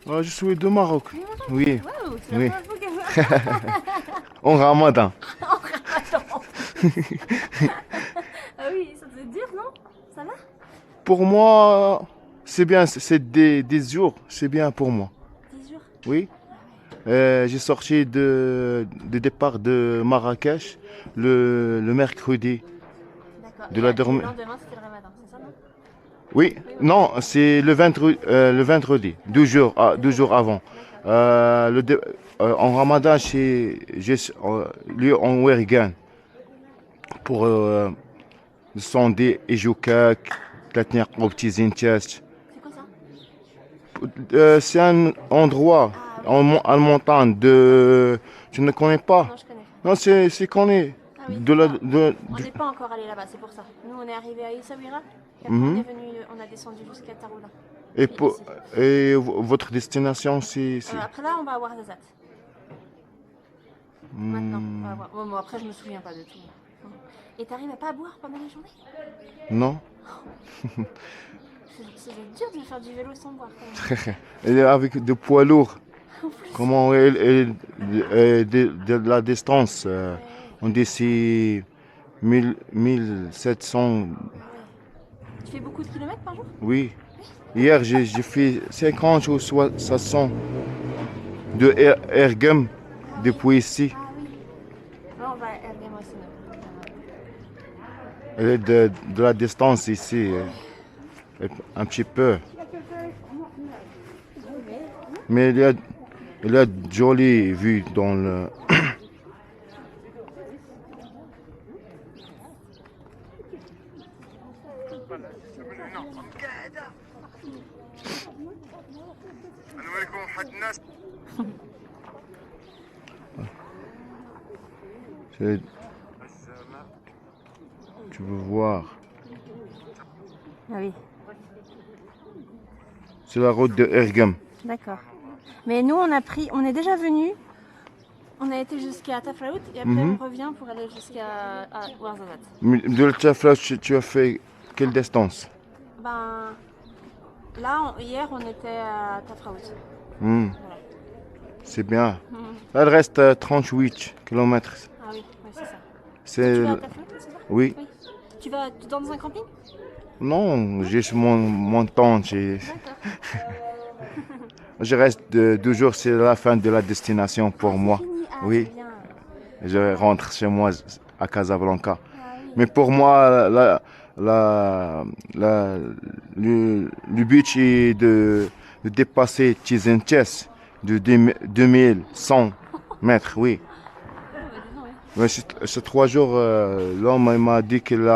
Je suis de Maroc. Du Maroc. Oui, Waouh, c'est oui. la première fois que... En Ramadan. Attends. Ah oui, ça doit être dur, non? Ça va? Pour moi, c'est bien, c'est des jours, c'est bien pour moi. 10 jours? Oui. J'ai sorti de départ de Marrakech le mercredi D'accord. de Et la le dernière. lendemain, c'était le ramadan, c'est ça, non? Oui, non, c'est le vendredi, 12 jours avant. D'accord. En Ramadan, j'ai lieu en Ouergane pour sonder et jouer, tenir au petit zintest. C'est quoi ça? C'est un endroit Ah oui. en montagne de. Tu ne connais pas? Non, je connais. Non, c'est connu. Ah oui. De la, Non, de, on du- n'est pas encore allé là-bas, c'est pour ça. Nous, on est arrivé à Essaouira, et après Mhm. on a descendu jusqu'à Taroula. Et, Puis pour, ici. votre destination, c'est. Après là, on va à Ouarzazate. Maintenant, on va Hmm, voir. Bon, après, je me souviens pas de tout. Et t'arrives à pas boire pendant la journée? non? C'est dur de faire du vélo sans boire quand même. Et avec des poids lourds. En plus. Comment de la distance? Ouais. On dit c'est 1700. Ah ouais. Tu fais beaucoup de kilomètres par jour? Oui. Hier, j'ai fait 50 ou 60 de Ergem Ah oui. depuis ici. Ah oui. Là, on va à Erguem aussi. Et de la distance ici, un petit peu. Mais il y a de jolies vues dans le. C'est- Tu veux voir. Ah oui. C'est la route de Ergem. D'accord. Mais nous, on est déjà venu. On a été jusqu'à Tafraout et après Mhm. on revient pour aller jusqu'à Ouarzazate. De la Tafla, tu as fait quelle distance? Ben, là, hier, on était à Tafraout. Hmm, Voilà. c'est bien. Mhm. Là, il reste 38 km. Ah oui, ouais, c'est ça. C'est. Tu vas à Tafraout, c'est ça? Oui. Oui. Tu vas dans un camping? Non, j'ai mon temps. D'accord. Je reste 2 jours, c'est la fin de la destination pour Ah, c'est moi. fini. Ah, Oui. c'est bien. Je rentre chez moi à Casablanca. Ah oui. Mais pour moi, le but est de dépasser Tizenches de 2100 mètres, oui. Ah, bah, dis donc, ouais. Mais ces 3 jours, l'homme il m'a dit qu'il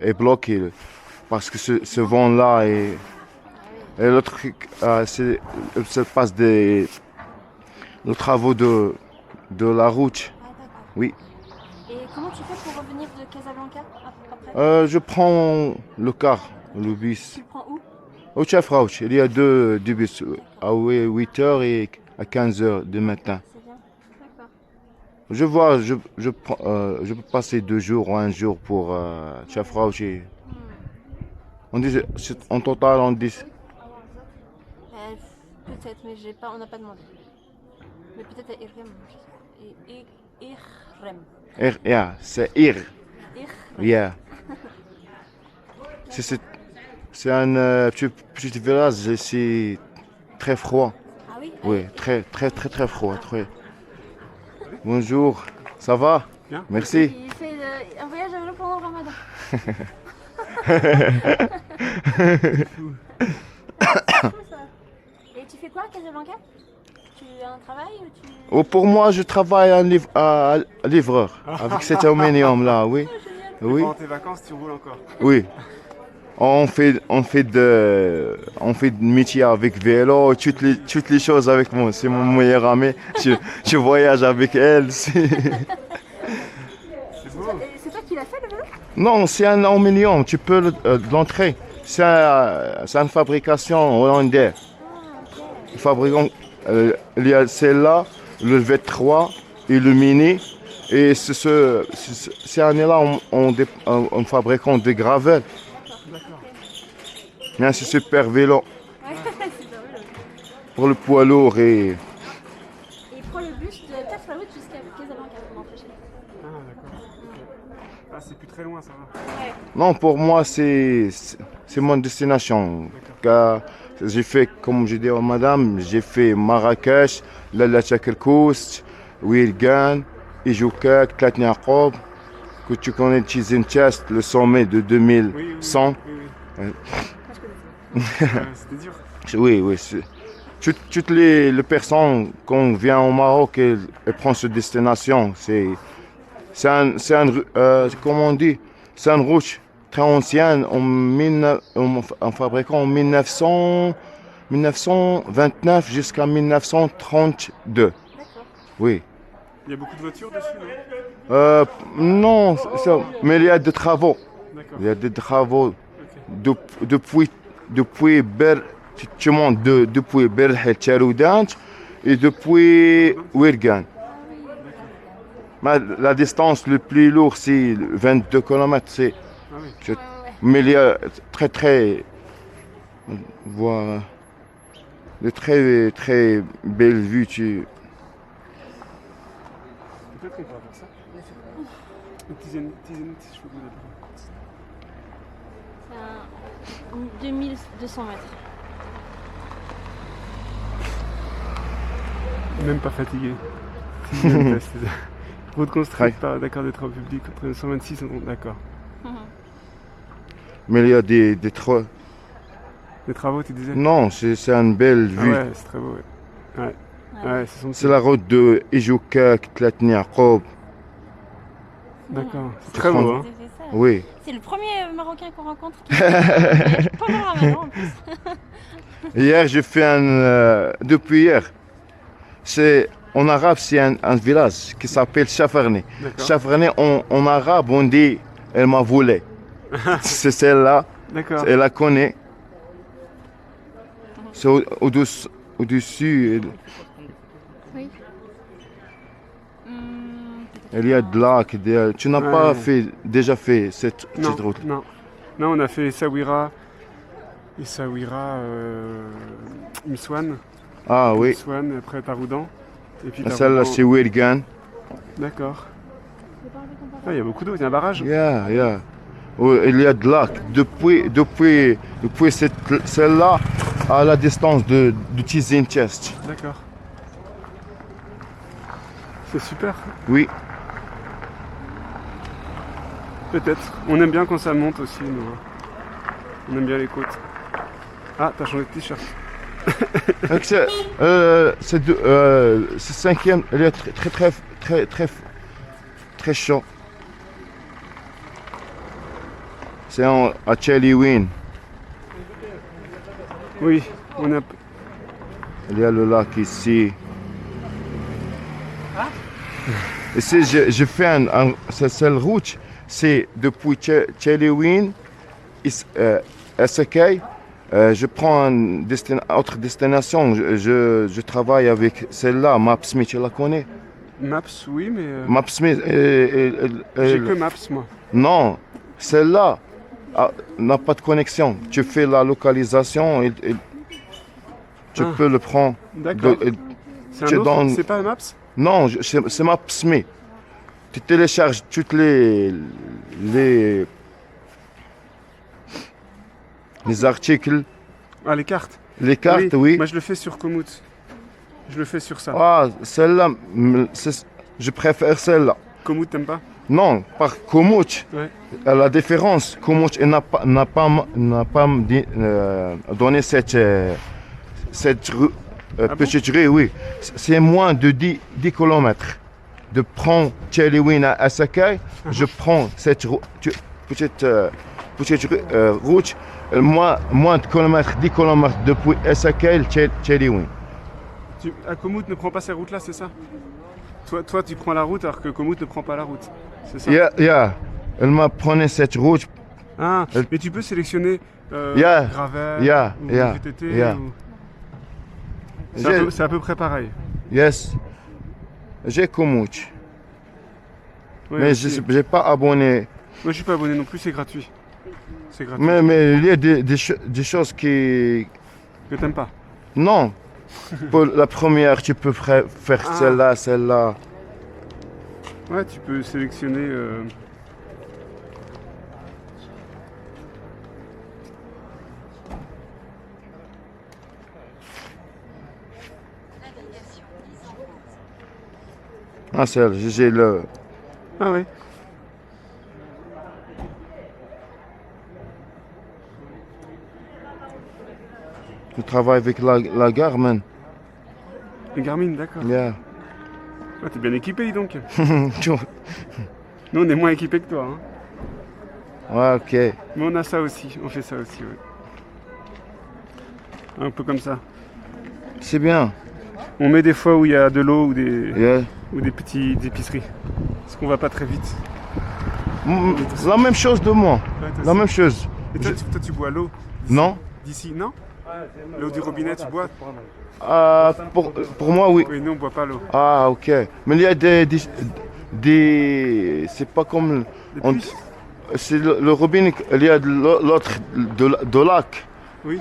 est bloqué parce que ce vent-là est. Ah oui. Et l'autre truc, il se passe les travaux de la route. Ah, d'accord. Oui. Et comment tu fais pour revenir de Casablanca après? Je prends le car, le bus. Tu le prends où? Au Chefrouch, il y a deux bus, à 8h et à 15h du matin. C'est bien. D'accord. Je vois, je peux passer 2 jours ou un jour pour Chefrouch. Hmm. On dit, en total, on dit. Euh, Peut-être, mais on n'a pas demandé. Mais peut-être à Irem. Irem. Yeah, c'est Ir. Irem. Yeah. C'est un petit village, et c'est très froid. Ah oui? Oui, très, très, très, très froid. Bonjour, ça va? Bien. Merci. Il fait un voyage à vélo pendant le ramadan. Cool, ça. Et tu fais quoi à Casablanca? Tu as un travail ou tu... Oh, pour moi, je travaille à livreur avec cet aluminium là, oui. Génial. Oui, Pendant tes vacances, tu roules encore. oui. On fait de métier avec vélo, toutes les choses avec moi. C'est mon meilleur ami. Je voyage avec elle. C'est beau. Et c'est toi qui l'as fait le vélo? Non, c'est un aluminium. Tu peux l'entrer. C'est une fabrication hollandaise. Ah, ok. Fabricant, il y a celle-là, le V3 et le Mini. Et ces années-là, on fabriquant des gravels. D'accord. Mais c'est super vélo. Ouais, c'est pas vélo. pour le poids lourd et Et il prend le bus de Taflaout jusqu'à Casablanca pour rentrer chez lui. Ah, d'accord. Ok. Ah, c'est plus très loin, ça va. Ouais. non, pour moi, c'est mon destination. Car j'ai fait, comme j'ai dit à madame, j'ai fait Marrakech, Lalla Tchakelkoust, Ouirgan, Ijoukak, Tlatni Aqab, que tu connais Tizin Chest, le sommet de Oui, 2100. oui, oui. Moi, je connais. C'était dur. Oui, oui. Toutes les personnes, quand on vient au Maroc, elles prennent cette destination. Comment on dit, c'est une route très ancienne, en fabriquant en 1929 jusqu'à 1932. D'accord. Oui. Il y a beaucoup de voitures dessus, Non, mais il y a des travaux. D'accord. Il y a des travaux Ok. depuis tu montes depuis Berhel Tcharoudant et depuis Ouirgan. La distance le plus lourde, c'est 22 km. Ah oui. Mais il y a très, voilà, de très belles vues. Peut-être qu'on pourra faire ça. Une dizaine, si je peux vous C'est un 2200 mètres. Même pas fatigué. Même test. Route construite par d'accord des travaux publics entre 126 et d'accord. Mais il y a des Les travaux, tu disais? Non, c'est une belle Ah vue. ouais, c'est très beau, ouais. Ouais, ouais, C'est la route de Ijoukak, Tlatni Aqab. D'accord, c'est très beau, hein. C'est ça. Oui. C'est le premier Marocain qu'on rencontre qui voyage pendant le Ramadan en plus. Hier, j'ai fait depuis hier. En arabe, c'est un village qui s'appelle Chafarni. D'accord. Chafarni, en arabe, on dit elle m'a volé. C'est celle-là. D'accord. Elle la connaît. C'est au-dessus. Oui. Il y a de lac. Tu n'as pas déjà fait cette Non, route. non. Non, on a fait Essaouira, Msouane. Ah oui. Msouane, après Taroudan. Et puis Celle-là, c'est Ouirgan. D'accord. Ah, il y a beaucoup d'eau, il y a un barrage. Yeah. Oh, il y a de lac. Depuis celle-là, à la distance de Tizin Chest. D'accord. C'est super. Oui. Peut-être. On aime bien quand ça monte aussi, nous. On aime bien les côtes. Ah, t'as changé de t-shirt. C'est cinquième. Il est très chaud. C'est à Cheliwin. Oui, on a... Il y a le lac ici. Ici, je fais cette route, c'est depuis Cheliwin, Essakay. Je prends une autre destination. Je travaille avec celle-là, Maps.me, tu la connais? Maps, oui, mais... Maps.me. J'ai que Maps, moi. Non, celle-là n'a pas de connexion. Tu fais la localisation et tu peux le prendre. D'accord. C'est un autre, c'est pas Maps? Non, c'est Maps.me. Tu télécharges toutes les articles. Ah, les cartes? Les cartes, oui. Moi, je le fais sur Komoot. Je le fais sur ça. Ah, celle-là, je préfère celle-là. Komoot, t'aimes pas? Non, par Komoot, Ouais. la différence, Komoot n'a pas donné cette petite rue, oui. C'est moins de 10 km. De prendre Cheliwin à Essakay, je prends cette petite route, moins de kilomètres, 10 km depuis Essakay, Cheliwin. À Komoot ne prend pas ces routes-là, c'est ça? Toi, tu prends la route alors que Komoot ne prend pas la route. C'est ça? Yeah. Elle m'a pris cette route. Ah, mais tu peux sélectionner gravel ou VTT. C'est à peu près pareil. Yes. J'ai Komoot. Oui, mais aussi. je n'ai pas abonné. Moi, je suis pas abonné non plus, c'est gratuit. C'est gratuit. Mais il y a des choses qui... Que t'aimes pas? Non, Pour la première, tu peux faire Ah. celle-là, celle-là. Ouais, tu peux sélectionner. Ah, celle, j'ai le... Ah ouais. Je travaille avec la Garmin. Le Garmin, d'accord. Yeah. Ah, t'es bien équipé, dis donc. Tu- Nous, on est moins équipé que toi. Hein. Ouais, ok. Mais on a ça aussi, on fait ça aussi, ouais. Un peu comme ça. C'est bien. On met des fois où il y a de l'eau Yeah. ou des petites épiceries. Parce qu'on va pas très vite. La même chose de moi. Ouais, toi La aussi. même chose. Et toi, tu bois l'eau Non? d'ici, non? L'eau du robinet, tu bois? Pour moi, oui. Oui, nous, on boit pas l'eau. Ah, ok. Mais il y a c'est pas comme... Des on- puits? C'est le robinet, il y a de l'autre, de lac. Oui.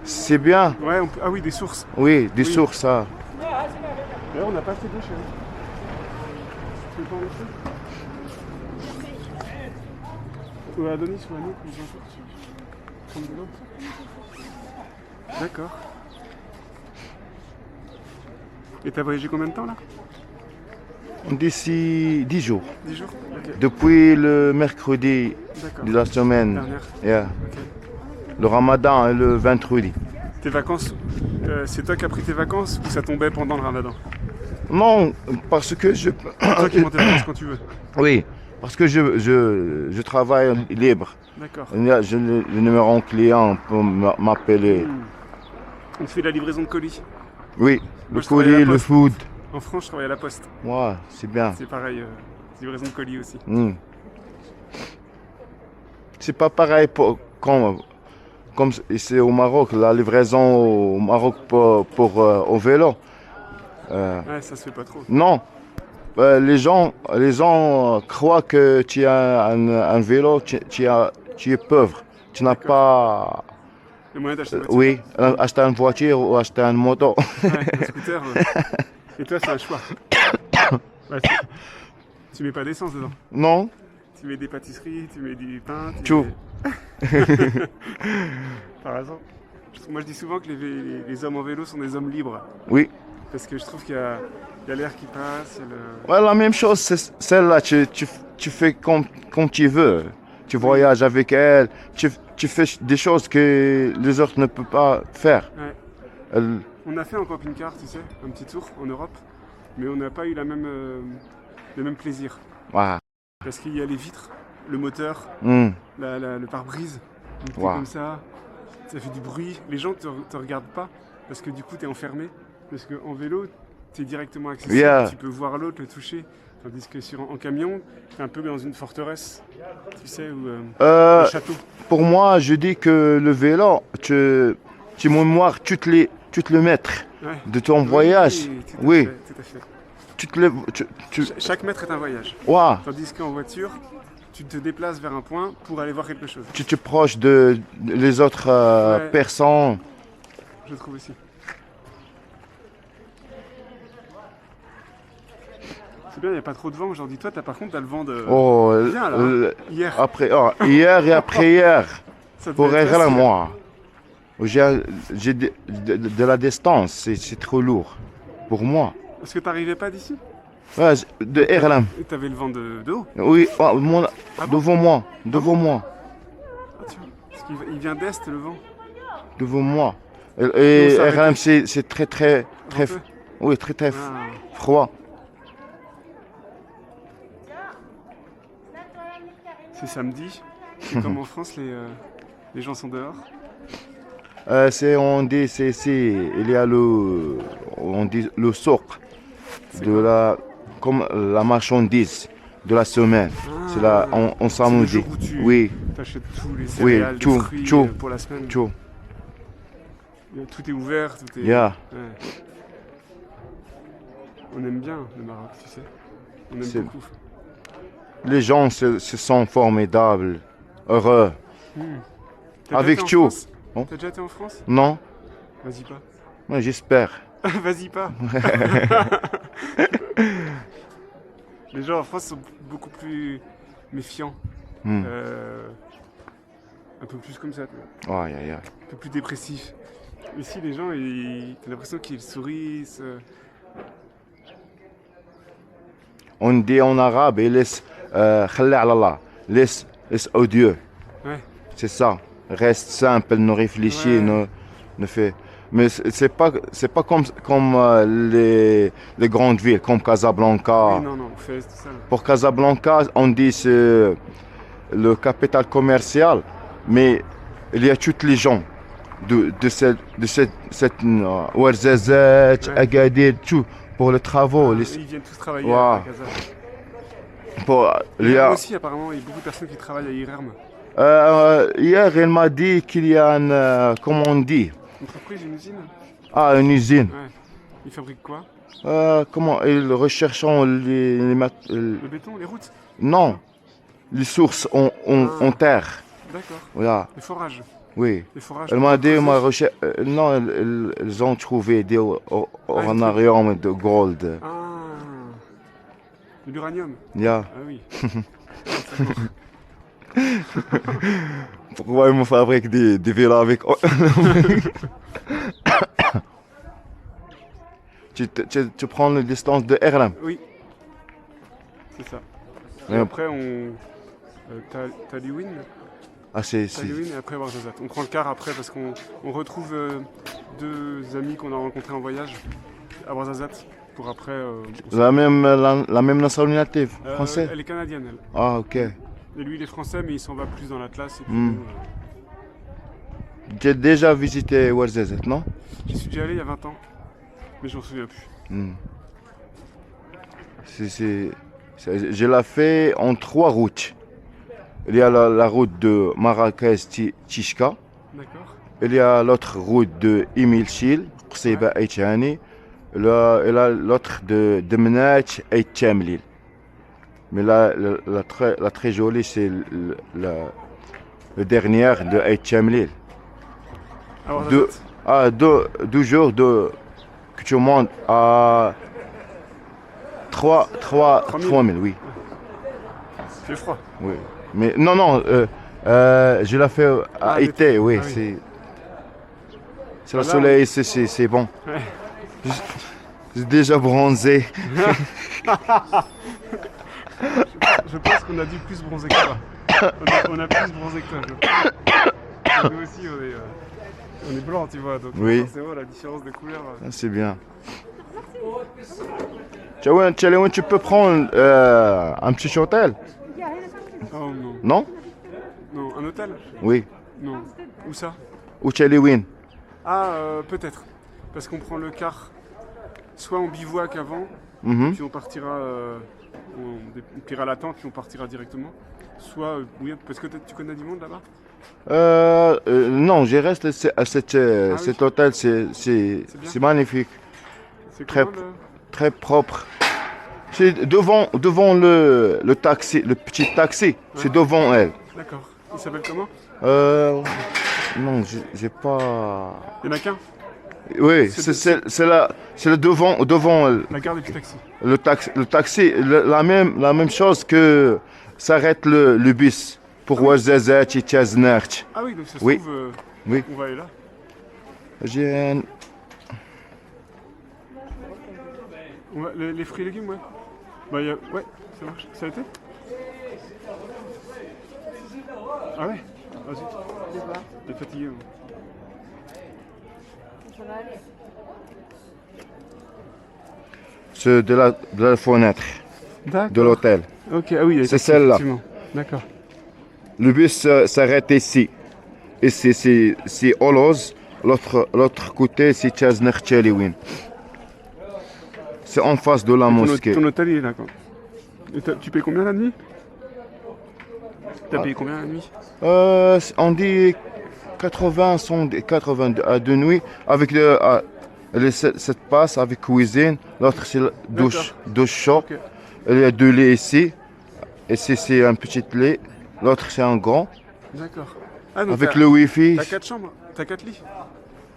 C'est bien. Ouais, ah oui, des sources. Oui, des Oui. sources, ça. D'ailleurs, on n'a pas fait d'eau, chérie. Tu veux pas en laisser? Ou à Adonis ou à nous, nous en prendre de l'eau. D'accord. Et t'as voyagé combien de temps là? D'ici 10 jours. 10 jours? Ok. Depuis le mercredi D'accord. de la semaine. Dernière. Yeah. Ok. Le ramadan est le vendredi. Tes vacances, c'est toi qui as pris tes vacances ou ça tombait pendant le ramadan? Non, parce que je... C'est toi qui montes tes vacances quand tu veux. Oui, parce que je travaille libre. D'accord. Il y a le numéro client pour m'appeler. On te fait la livraison de colis. Oui, Moi, le je travaille à la colis, le poste. food. En France, je travaille à la poste. Ouais, c'est bien. C'est pareil, livraison de colis aussi. Hmm. C'est pas pareil comme ici au Maroc, la livraison au Maroc au vélo. Ouais, ça se fait pas trop. Non, les gens croient que tu as un vélo, tu es pauvre. Tu n'as D'accord. pas, Le moyen d'acheter une voiture. oui, acheter une voiture ou acheter une moto. Ouais, un scooter. Et toi, c'est un choix. Ouais, tu mets pas d'essence dedans. Non, Tu mets des pâtisseries, tu mets du pain. Tout. Par hasard. Moi, je dis souvent que les hommes en vélo sont des hommes libres. oui. Parce que je trouve qu'il y a l'air qui passe. il y a le- Ouais, la même chose, c'est celle-là, tu fais comme tu veux. Tu voyages avec elle, tu fais des choses que les autres ne peuvent pas faire. Ouais. Elle- On a fait un camping-car, tu sais, un petit tour en Europe. Mais on n'a pas eu le même plaisir. ouais. Parce qu'il y a les vitres, le moteur, Hmm. le pare-brise. Donc, t'es Wow. comme ça fait du bruit. Les gens te regardent pas parce que du coup t'es enfermé. Parce qu'en vélo, t'es directement accessible, Yeah. tu peux voir l'autre, le toucher. Tandis que en camion, t'es un peu dans une forteresse, tu sais, ou un château. Pour moi, je dis que le vélo, tu mémoires toutes les mètres Ouais. de ton voyage. Tout à Oui. fait, tout à fait. Toutes les, Chaque mètre est un voyage. ouais, Tandis qu'en voiture, tu te déplaces vers un point pour aller voir quelque chose. tu te proches de les autres Ouais. personnes. Je trouve aussi. C'est bien, il n'y a pas trop de vent aujourd'hui. Toi, par contre, t'as le vent de... Oh, Bien, là. Hier. hier et après-hier. Ça devait Pour être rire à facile. moi. J'ai de la distance, c'est trop lourd. Pour moi. Parce que t'arrivais pas d'ici. Ouais, de RLM. Et t'avais le vent de haut. Oui, Ah bon devant moi. Devant moi. Ah, tiens. Parce qu'il vient d'est, le vent. Devant moi. Nous, Et on s'est RLM, arrêté. c'est très Venteux. oui, très Ah. froid. C'est samedi. Et comme en France, les gens sont dehors. On dit, il y a on dit le souk C'est de comme la marchandise de la semaine. C'est là, on C'est le s'amuse. jour où tu Oui, achètes tous les céréales, tout, les fruits tout. pour la semaine. tout. Tout est ouvert, tout est... Yeah. Ouais. On aime bien le Maroc, tu sais. On aime C'est- beaucoup. Les gens se sont formidables, heureux. T'as Avec déjà été en tout. France Bon. T'as déjà été en France? Non? Vas-y pas. Moi, j'espère. Vas-y pas. Les gens en France sont beaucoup plus méfiants. Hmm. Un peu plus comme ça, tu vois. Aïe, aïe, aïe. Un peu plus dépressifs. Ici, les gens, t'as l'impression qu'ils sourient. On dit en arabe, et laisse, khalla ala Allah. Laisse au Dieu. Ouais. C'est ça. Reste simple, ne réfléchis, Ouais. ne fait. Mais c'est pas comme les grandes villes, comme Casablanca. Oui, non, on fait tout ça. Pour Casablanca, on dit c'est le capital commercial, mais il y a toutes les gens de cette Ouarzazate, Ouais. Agadir, tout pour les travaux. Ils viennent tous travailler Ouais. à Casa. Il y a, Aussi, apparemment, il y a beaucoup de personnes qui travaillent à Irerm. hier, il m'a dit qu'il y a comment on dit, Entreprise, une usine. une usine. Ouais. Ils fabriquent quoi? Comment ils recherchent Le béton, les routes? non, les sources en terre. D'accord. Voilà, Les forages. oui. Les forages. Elle m'a dit, non, ils ont trouvé des ornariums de gold. Ah. De l'uranium. Yeah. Ah oui. Pourquoi ils me fabriquent des villas avec... tu prends la distance de Erlam. Oui. C'est ça. Et Ouais. après, Taliwin. C'est... Taliwin et après Ouarzazate. On prend le car après parce qu'on retrouve deux amis qu'on a rencontrés en voyage à Ouarzazate. Pour après. La même nationalité française. Elle est canadienne, elle. Ah, ok. Et lui, il est français, mais il s'en va plus dans l'Atlas. Et puis, Hmm. nous, J'ai déjà visité Ouarzazate, non? j'y suis déjà allé il y a 20 ans, mais je m'en souviens plus. Je l'ai fait en 3 routes. Il y a la route de Marrakech-Tishka. D'accord. Il y a l'autre route de Emil Chil, Qseiba Aïchani. Et l'autre de Menach et Tchamlil. Mais la très jolie, c'est le dernier de Aïtchamlil. À Ouarzazate. 2 jours que tu montes à 3000, oui. Il fait froid. Oui. Mais non, je l'ai fait à été, oui. Ah oui. C'est le Là, soleil, c'est bon. Ouais. J'ai déjà bronzé. Je pense qu'on a dû plus bronzer que toi. On a plus bronzé que toi. Nous aussi, on est blanc, tu vois. Donc Oui. forcément, la différence de couleur. C'est bien. Tchaouin, tu peux prendre un petit hôtel? Oh non. Non? Non, un hôtel? Oui. Non. Où ça? Ou Tchalewin? Ah, peut-être. Parce qu'on prend le car. Soit on bivouac avant, Mhm. puis on partira. On pliera la tente, puis on partira directement. Soit, oui, parce que tu connais du monde là-bas? Non, je reste à cet oui. hôtel, bien. c'est magnifique, C'est Très- comment, très propre. C'est devant le taxi, le petit taxi, c'est devant elle. D'accord. Il s'appelle comment? Non, j'ai pas. Il n'y en a qu'un. Oui, C'est c'est le devant elle. La gare des petits taxis. Le taxi, la même chose que s'arrête le bus pour Ouarzazate et Tchaznarch. Ah oui, donc ça se Oui. trouve, Oui. on va aller là. J'ai un... Les fruits et légumes, ouais. Bah, ouais, ça marche. Ça a été? Ah ouais? Vas-y. T'es fatigué. Moi. Ça va aller. C'est de la fenêtre D'accord. de l'hôtel. Ok, ah oui, C'est celle-là. effectivement. D'accord. Le bus s'arrête ici. Ici, c'est Oloz. L'autre côté, c'est Tchaznarch Tchalewin. C'est en face de la mosquée. Ton hôtel, il est là, quoi. Et tu payes combien la nuit? T'as payé combien la nuit? On dit 80 à 2 nuits avec cette passe avec cuisine. L'autre, c'est la douche chaude. Ok. Il y a 2 lits ici. Ici, c'est un petit lit. L'autre, c'est un grand. D'accord. Ah, donc Avec le wifi. T'as 4 chambres? T'as 4 lits?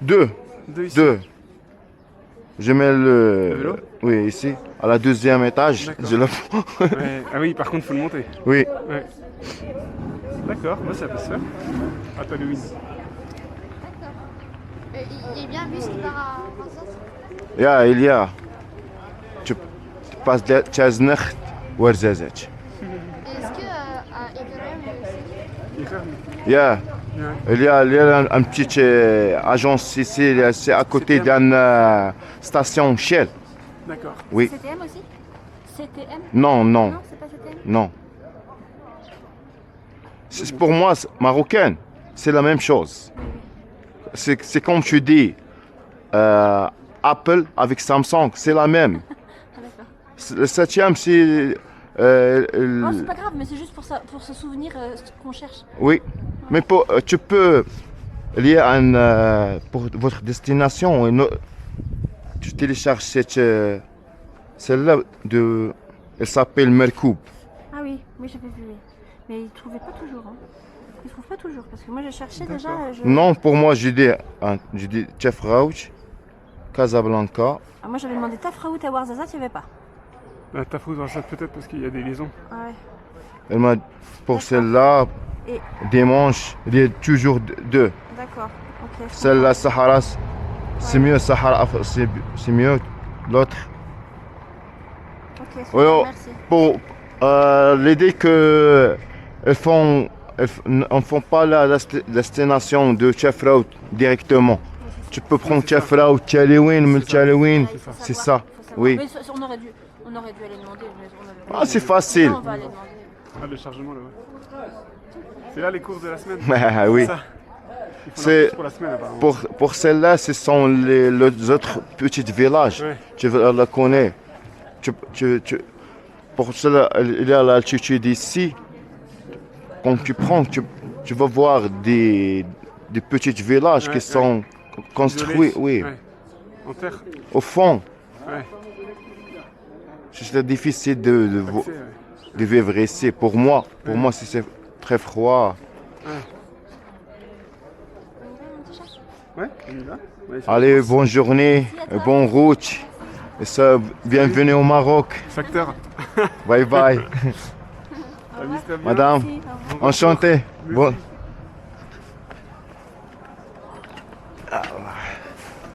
2. Deux ici. 2. Je mets Le vélo? Oui, ici, à la deuxième étage. D'accord. Je le... Ouais. Ah oui, par contre, faut le monter. Oui. Ouais. D'accord, moi ça peut se faire. À Halloween. Il y a bien un bus qui part à Alsace. Ja, il y a. Tu passes de Tchaznacht ou Arzazach. Est-ce que à Ibrahim aussi? Ibrahim. Yeah. Ouais. Il y a une petite agence ici, c'est à côté CTM. d'une station Shell. D'accord. Oui. CTM aussi CTM Non, non, Non, c'est pas CTM. non. Pour moi, marocaine, c'est la même chose. C'est comme tu dis, Apple avec Samsung, c'est la même. Ah, d'accord. Le septième, c'est... Oh, c'est pas grave, mais c'est juste pour, ça, pour se souvenir ce qu'on cherche. Oui, mais tu peux lier pour votre destination. Tu télécharges celle-là, elle s'appelle Merkoub. Ah oui, oui, j'avais vu, oui. Mais ils trouvaient pas toujours. Hein. Ils trouvent pas toujours, parce que moi j'ai cherché déjà. Non, pour moi, j'ai dit Chef Rauch, Casablanca. Ah, moi j'avais demandé Tafraout à Ouarzazate, il n'y avait pas. T'as foutu dans ça peut-être parce qu'il y a des liaisons. Ah ouais. Elle m'a pour celle-là, Et dimanche, il y a toujours deux. d'accord, ok. Celle-là, Sahara, c'est mieux, Sahara, c'est mieux. L'autre, Ok, super, Oui, oh. merci. pour l'idée que on font pas la destination de Chef Route directement. Tu peux prendre c'est ça. Chef Route, Tchalewin, C'est ça. Tchalewin, Ah, il faut c'est savoir, ça. il faut savoir. Oui. Mais on aurait dû aller demander. Mais on avait... Ah, c'est facile. Non, on va aller demander. Ah, le chargement là, ouais. C'est là les courses de la semaine. Ah oui. Ça. Ils font C'est- la course pour la semaine apparemment. Pour celle-là, ce sont les autres petits villages. Ouais. Tu la connais. Pour cela, il y a l'altitude ici. Quand tu prends, tu vas voir des petits villages Ouais, qui sont construits, Isolé. oui, Ouais. En terre. au fond. Ouais. C'est difficile Accès, ouais. de vivre ici. Pour moi, c'est très froid. Ouais, on y va. Ouais, c'est Allez, la course. bonne journée, bonne route. Et ça, bienvenue au Maroc. Facteur. Bye bye. Amuse-toi bien. Madame, Merci, au revoir. enchanté. Bon,